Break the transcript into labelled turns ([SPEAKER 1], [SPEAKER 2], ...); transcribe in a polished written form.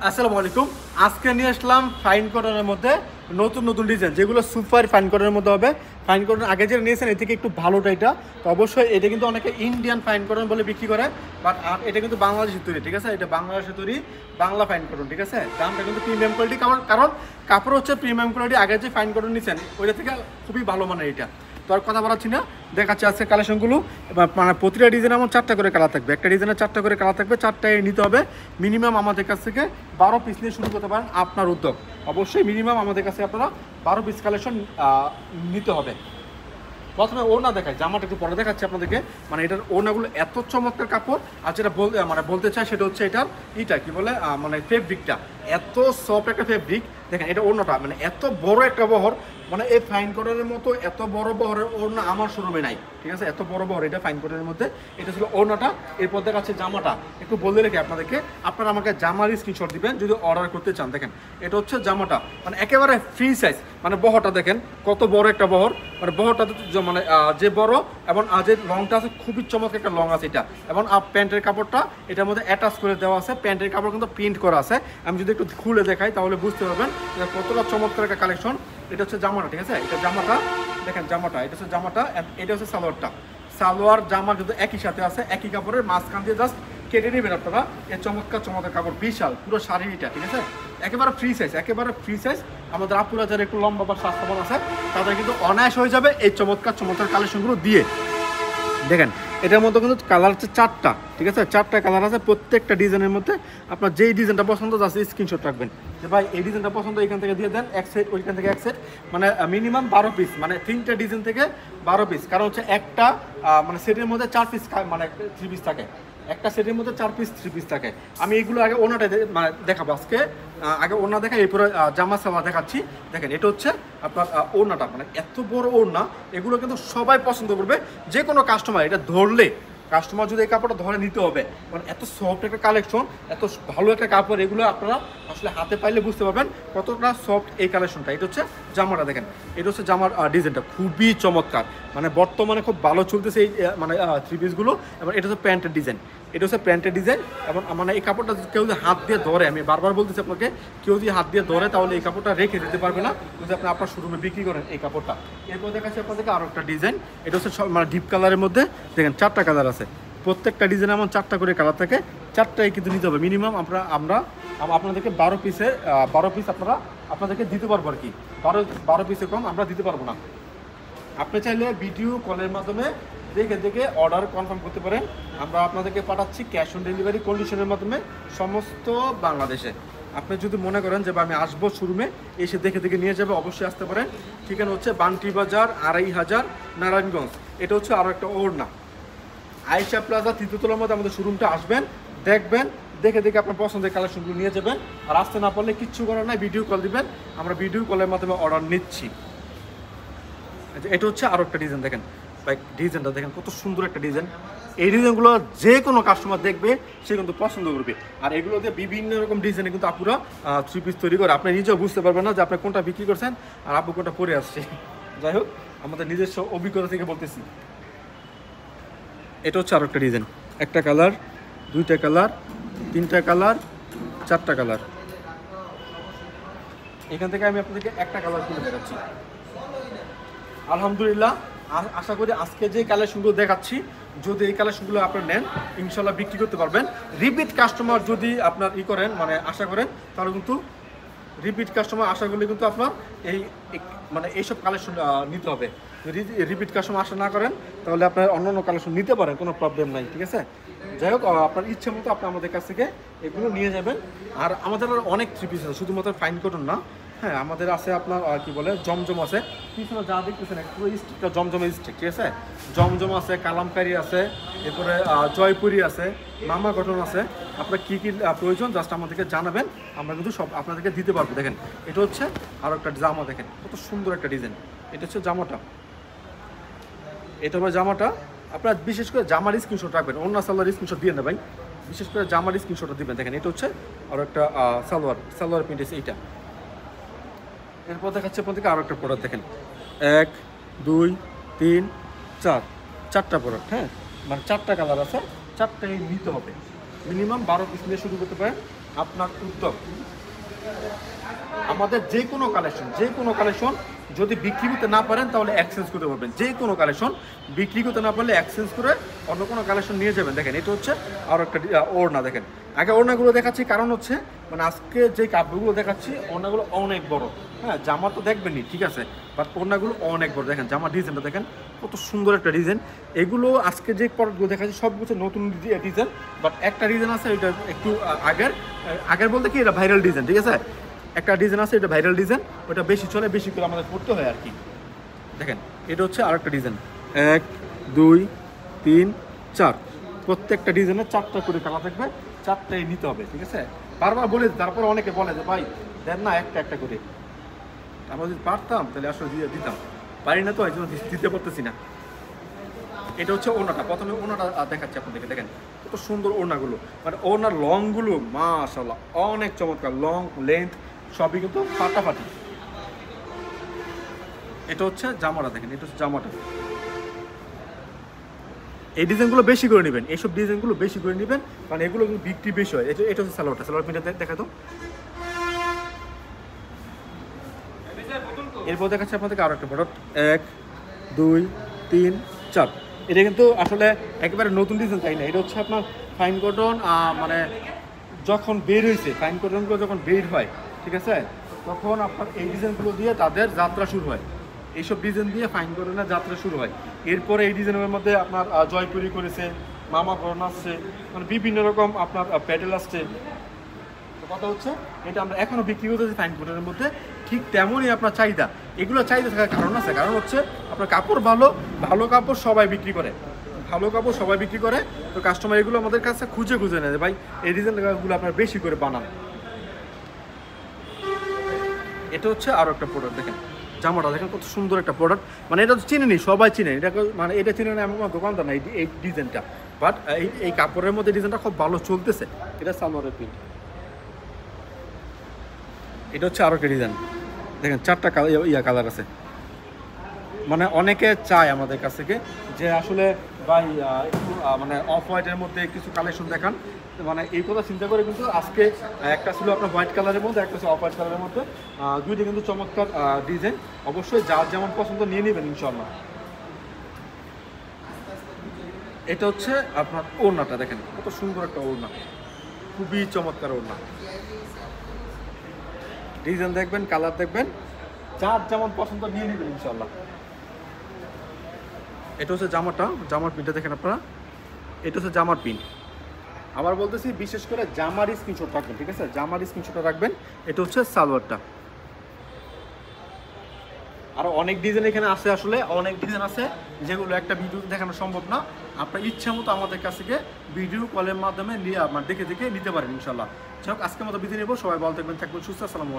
[SPEAKER 1] আসসালামু আলাইকুম। আজকে নিয়ে আসলাম ফাইন কটনের মধ্যে নতুন নতুন ডিজাইন, যেগুলো সুপার ফাইন কটনের মধ্যে হবে। ফাইন কটন আগে যেটা নিয়েছেন এর থেকে একটু ভালোটা এটা, তো অবশ্যই এটা কিন্তু অনেকে ইন্ডিয়ান ফাইন কটন বলে বিক্রি করে, বাট এটা কিন্তু বাংলাদেশের তৈরি, ঠিক আছে? এটা বাংলাদেশের তৈরি বাংলা ফাইন কটন, ঠিক আছে? দামটা কিন্তু প্রিমিয়াম কোয়ালিটি, কারণ কাপড় হচ্ছে প্রিমিয়াম কোয়ালিটি। আগে যে ফাইন কটন নিয়েছেন ওইটা থেকে খুবই ভালো মানের এটা। তো আর কথা বলাচ্ছি না, দেখাচ্ছি আজকে কালেকশনগুলো। মানে প্রতিটা ডিজাইন আমার 4টা করে কালার থাকবে, একটা ডিজাইনের 4টা করে কালার থাকবে, 4টায় নিতে হবে। মিনিমাম আমাদের কাছ থেকে 12 পিস নিয়ে শুরু করতে পারেন, আপনার উদ্যোগ। অবশ্যই মিনিমাম আমাদের কাছে আপনারা 12 পিস কালেকশন নিতে হবে। প্রথমে ওড়না দেখায়, জামাটা একটু পরে দেখাচ্ছি আপনাদেরকে। মানে এটার ওড়নাগুলো এত চমৎকার কাপড়, আর যেটা বলতে চাই সেটা হচ্ছে এটার কি বলে মানে ফেব্রিকটা এত সফট একটা ফেব্রিক। দেখেন এটা ওড়নাটা মানে এত বড় একটা বহর, মানে এই ফাইন কটনের মতো এত বড় বহরের ওড়না আমার শোরুমে নাই, ঠিক আছে? এত বড় বহর এটা ফাইন কটনের মধ্যে। এটা ছিল ওড়নাটা। এরপর দেখাচ্ছে জামাটা, একটু বলতে রেখে আপনাদেরকে, আপনারা আমাকে জামার স্ক্রিনশট দিবেন যদি অর্ডার করতে চান। দেখেন এটা হচ্ছে জামাটা, মানে একেবারে ফ্রি সাইজ। মানে বহরটা দেখেন কত বড় একটা বহর, মানে বহরটা মানে যে বড় এবং যে লংটা আছে খুবই চমৎকার একটা লং আছে এটা। এবং প্যান্টের কাপড়টা এটার মধ্যে অ্যাটাচ করে দেওয়া আছে, প্যান্টের কাপড় কিন্তু প্রিন্ট করা আছে। আমি যদি একটু খুলে দেখাই তাহলে বুঝতে পারবেন কতটা চমৎকার একটা কালেকশন। এটা হচ্ছে জামাটা, ঠিক আছে? এটা জামাটা দেখেন, জামাটা এটা হচ্ছে জামাটা, এটা হচ্ছে সালোয়ারটা। সালোয়ার জামা কিন্তু একই সাথে আছে, একই কাপড়ের, মাঝখান দিয়ে জাস্ট কেটে নেবেন আপনারা। এই চমৎকার চমৎকার কাপড়, বিশাল পুরো শাড়িটা, ঠিক আছে? একেবারে ফ্রি সাইজ, একেবারে ফ্রি সাইজ। আমাদের আপুরা যারা একটু লম্বা বা স্বাস্থ্যবান আছে তাদের কিন্তু অনায়াস হয়ে যাবে এই চমৎকার চমৎকার কালেকশনগুলো দিয়ে। দেখেন এটার মধ্যে কিন্তু কালার হচ্ছে 4টা, ঠিক আছে? 4টা কালার আছে। প্রত্যেকটা ডিজাইনের মধ্যে আপনার যেই ডিজাইনটা পছন্দ আছে স্ক্রিনশট রাখবেন যে ভাই এই ডিজাইনটা পছন্দ, এখান থেকে দিয়ে দেন এক সেট, ওইখান থেকে এক সেট। মানে মিনিমাম 12 পিস, মানে 3টা ডিজাইন থেকে 12 পিস। কারণ হচ্ছে একটা মানে সেটের মধ্যে 4 পিস, মানে 3 পিস থাকে। একটা সেটের মধ্যে 4 পিস 3 পিস থাকে। আমি এগুলো আগে ওনাটা মানে দেখাবো আজকে। আগে ওনা দেখা, এরপরে জামা সামা দেখাচ্ছি। দেখেন এটা হচ্ছে আপনার ওড়নাটা, মানে এত বড় ওড়না। এগুলো কিন্তু সবাই পছন্দ করবে, যে কোনো কাস্টমার এটা ধরলে, কাস্টমার যদি এই কাপড়টা ধরে নিতে হবে। মানে এত সফট একটা কালেকশন, এত ভালো একটা কাপড়, এগুলো আপনারা আসলে হাতে পাইলে বুঝতে পারবেন কতটা সফট এই কালেকশনটা। এটা হচ্ছে জামাটা, দেখেন এটা হচ্ছে জামার ডিজাইনটা খুবই চমৎকার, মানে বর্তমানে খুব ভালো চলতেছে এই মানে 3 পিসগুলো। এবং এটা হচ্ছে প্যান্টের ডিজাইন, এটা হচ্ছে প্যান্টের ডিজাইন। এবং মানে এই কাপড়টা কেউ যদি হাত দিয়ে ধরে, আমি বারবার বলতেছি আপনাকে, কেউ যদি হাত দিয়ে ধরে তাহলে এই কাপড়টা রেখে দিতে পারবে না যদি আপনি আপনার শোরুমে বিক্রি করেন এই কাপড়টা। এরপর দেখাচ্ছি আপনাদেরকে আরও একটা ডিজাইন। এটা হচ্ছে মানে ডিপ কালারের মধ্যে, দেখেন 4টা কালার আছে। প্রত্যেকটা ডিজাইনে আমার 4টা করে কালার থাকে, 4টাই কিন্তু নিতে হবে মিনিমাম। আমরা আপনাদেরকে 12 পিস আপনাদেরকে দিতে পারবো আর কি। 12 পিসের কম আমরা দিতে পারবো না। আপনি চাইলে ভিডিও কলের মাধ্যমে দেখে অর্ডার কনফার্ম করতে পারেন। আমরা আপনাদেরকে পাঠাচ্ছি ক্যাশ অন ডেলিভারি কন্ডিশনের মাধ্যমে সমস্ত বাংলাদেশে। আপনি যদি মনে করেন যে আমি আসবো শোরুমে, এসে দেখে নিয়ে যাবে, অবশ্যই আসতে পারেন। ঠিকানা হচ্ছে বান্টি বাজার 2500 নারায়ণগঞ্জ। এটা হচ্ছে আরও একটা ওড়না, আয়েশা প্লাজা 3য় তলার মধ্যে আমাদের শোরুমটা। আসবেন, দেখবেন, দেখে আপনার পছন্দের কালেকশনগুলো নিয়ে যাবেন। আর আসতে না পারলে কিচ্ছু করার নাই, ভিডিও কল দিবেন, আমরা ভিডিও কলের মাধ্যমে অর্ডার নিচ্ছি। এটা হচ্ছে আরও একটা ডিজাইন, দেখেন ভাই ডিজাইনটা দেখেন কত সুন্দর একটা ডিজাইন। এই ডিজাইনগুলো যে কোনো কাস্টমার দেখবে সে কিন্তু পছন্দ করবে। আর এগুলোতে বিভিন্ন রকম ডিজাইনে কিন্তু আপুরা 3 পিস তৈরি করে, আপনি নিজেও বুঝতে পারবেন না যে আপনি কোনটা বিক্রি করছেন আর আপু কোনটা পরে আসছে। যাই হোক, আমাদের নিজস্ব অভিজ্ঞতা থেকে বলতেছি। এটা হচ্ছে আরও একটা ডিজাইন, একটা কালার, 2টা কালার, 3টা কালার, 4টা কালার। এখান থেকে আমি আপনাদেরকে একটা কালার খুলে দেখাচ্ছি। আলহামদুলিল্লাহ, আশা করি আজকে যে কালেকশনগুলো দেখাচ্ছি, যদি এই কালেকশনগুলো আপনারা নেন ইনশাল্লাহ বিক্রি করতে পারবেন। রিপিট কাস্টমার যদি আপনার করেন, মানে আশা করেন, তাহলে কিন্তু রিপিট কাস্টমার আশা করলে কিন্তু আপনার মানে এইসব কালেকশন নিতে হবে। যদি রিপিট কাস্টমার আশা না করেন তাহলে আপনার অন্য কালেকশন নিতে পারেন, কোনো প্রবলেম নাই, ঠিক আছে? যাই হোক, আপনার ইচ্ছে মতো আপনি আমাদের কাছ থেকে এগুলো নিয়ে যাবেন। আর আমাদের অনেক 3 পিস আছে, শুধুমাত্র ফাইন কটন না। হ্যাঁ, আমাদের আছে আপনার কি বলে জমজম আছে, পিছনে যা দেখতেছেন পুরো স্টিকটা জমজমের স্টিক, ঠিক আছে? জমজম আছে, কালামকারি আছে, এরপরে জয়পুরি আছে, মামা কটন আছে। আপনার কী কী প্রয়োজন জাস্ট আমাদেরকে জানাবেন, আমরা কিন্তু সব আপনাদেরকে দিতে পারবো। দেখেন এটা হচ্ছে আরও একটা জামা, দেখেন কত সুন্দর একটা ডিজাইন। এটা হচ্ছে জামাটা, এটা হবে জামাটা। আপনার বিশেষ করে জামার স্ক্রিনশট রাখবেন, অন্য সালোয়ার স্ক্রিনশট দিয়ে নেবেন, বিশেষ করে জামার স্ক্রিনশটটা দিবেন। দেখেন এটা হচ্ছে আরও একটা সালোয়ার প্রিন্ট আছে এইটা। এরপর দেখাচ্ছে আপনাদেরকে আরও একটা প্রোডাক্ট, দেখেন 1 2 3 4, 4টা প্রোডাক্ট। হ্যাঁ, মানে 4টা কালার আছে, 4টাই নিতে হবে। মিনিমাম 12 পিস নিয়ে শুরু করতে পারেন, আপনার উদ্যোগ, আমাদের যে কোনো কালেকশন যদি বিক্রি করতে না পারেন তাহলে এক্সচেঞ্জ করতে পারবেন। যে কোনো কালেকশন বিক্রি করতে না পারলে এক্সচেঞ্জ করে অন্য কোনো কালেকশন নিয়ে যাবেন। দেখেন এটা হচ্ছে আরও একটা ওড়না। দেখেন আগে ওড়নাগুলো দেখাচ্ছি, কারণ হচ্ছে মানে আজকে যে কাপড়গুলো দেখাচ্ছি ওড়নাগুলো অনেক বড়। হ্যাঁ, জামা তো দেখবেনই, ঠিক আছে, বাট ওড়নাগুলো অনেক বড়। দেখেন জামার ডিজাইনটা দেখেন কত সুন্দর একটা ডিজাইন। এগুলো আজকে যে প্রোডাক্টগুলো দেখাচ্ছি সবগুলো নতুন ডিজাইন, বাট একটা ডিজাইন আছে এটা একটু আগের বলতে কি এটা ভাইরাল ডিজাইন, ঠিক আছে। একটা ডিজাইন আছে এটা ভাইরাল ডিজাইন, ওটা বেশি চলে, বেশি করে আমাদের করতে হয় আর কি। দেখেন এটা হচ্ছে আরেকটা ডিজাইন, 1 2 3 4, প্রত্যেকটা ডিজাইনের 4টা করে কালার থাকবে, 4টাই নিতে হবে, ঠিক আছে। বারবার বলে, তারপর অনেকে বলে যে ভাই দেন না একটা একটা করে। আমরা যদি পারতাম তাহলে আসলে দিয়ে দিতাম, পারি না তো এই জন্য দিতে পারতেছি না। এটা হচ্ছে ওড়নাটা, প্রথমে ওড়নাটা দেখাচ্ছি আপনাদেরকে। দেখেন কত সুন্দর ওড়নাগুলো, মানে ওড়নার লংগুলো মাশাআল্লাহ অনেক চমৎকার, লং লেন্থ সবই কিন্তু ফাটাফাটি। এটা হচ্ছে জামাটা, দেখেন এটা হচ্ছে জামাটা। এই ডিজাইনগুলো বেশি করে নেবেন, এইসব ডিজাইনগুলো বেশি করে নেবেন, কারণ এগুলো কিন্তু বিক্রি বেশি হয়। এটা হচ্ছে সালোয়ারটা, সালোয়ার প্রিন্টটা দেখা তো। এরপর দেখাচ্ছে আপনাদেরকে আরও একটা প্রোডাক্ট, 1 2 3 4। এটা কিন্তু আসলে একেবারে নতুন ডিজাইন তাই না, এটা হচ্ছে আপনার ফাইন কটন। মানে যখন বের হয়েছে ফাইন কটনগুলো যখন বের হয়, ঠিক আছে, তখন আপনার এই ডিজাইনগুলো দিয়ে তাদের যাত্রা শুরু হয়। এইসব ডিজাইন দিয়ে ফাইন কটনের যাত্রা শুরু হয়। এরপরে এই ডিজাইনের মধ্যে আপনার জয়পুরি করেছে, মামা করন আসছে, মানে বিভিন্ন রকম আপনার প্যাটেল আসছে। কথা হচ্ছে এটা আমরা এখনো বিক্রি করতেছি ফাইন কটনের মধ্যে, ঠিক তেমনই আপনার চাহিদা। এগুলো চাহিদা থাকার কারণ আছে, কারণ হচ্ছে আপনার কাপড় ভালো, ভালো কাপড় সবাই বিক্রি করে, ভালো কাপড় সবাই বিক্রি করে। তো কাস্টমার এগুলো আমাদের কাছে খুঁজে খুঁজে নেয়, ভাই এই ডিজাইনগুলো আপনার বেশি করে বানান। এটা হচ্ছে আরও একটা প্রোডাক্ট, দেখেন জামাটা দেখেন কত সুন্দর একটা প্রোডাক্ট। মানে এটা তো চিনেনি, সবাই চিনে এটা, মানে এটা চিনে না এমন কোনো দোকানদার না এই ডিজাইনটা, বাট এই কাপড়ের মধ্যে ডিজাইনটা খুব ভালো চলতেছে। এটা সালোয়ারের প্রিন্ট। এটা হচ্ছে আরও একটা ডিজাইন, দেখেন 4টা কালার আছে। মানে অনেকে চায় আমাদের কাছ থেকে যে আসলে ভাই একটু মানে অফ হোয়াইটের মধ্যে কিছু কালেকশন দেখান। মানে এই কথা চিন্তা করে কিন্তু আজকে একটা ছিল আপনার হোয়াইট কালারের মধ্যে, একটা ছিল অফ হোয়াইট কালারের মধ্যে, দুইটা কিন্তু চমৎকার ডিজাইন। অবশ্যই যার যেমন পছন্দ নিয়ে নেবেন ইনশাআল্লাহ। এটা হচ্ছে আপনার ওড়নাটা, দেখেন কত সুন্দর একটা ওড়না, খুবই চমৎকার ওড়না। ডিজাইন দেখবেন, কালার দেখবেন, যার যেমন পছন্দ নিয়ে নেবেন ইনশাআল্লাহ। এটা হচ্ছে জামাটা, জামার প্রিন্টটা দেখেন আপনারা, এটা হচ্ছে জামার প্রিন্ট। আবার বলতেছি বিশেষ করে জামার স্ক্রিনশট রাখবেন, ঠিক আছে, জামার স্ক্রিনশটটা রাখবেন। এটা হচ্ছে সালোয়ারটা। আরও অনেক ডিজাইন এখানে আছে, আসলে অনেক ডিজাইন আছে যেগুলো একটা ভিডিওতে দেখানো সম্ভব না। আপনার ইচ্ছা মতো আমাদের কাছ থেকে ভিডিও কলের মাধ্যমে নিয়ে আপনার দেখে দেখে নিতে পারেন ইনশাল্লাহ। যাই হোক আজকের মতো বিদায় নেব, সবাই ভালো থাকবেন, থাকবেন সুস্থ, আসসালামু আলাইকুম।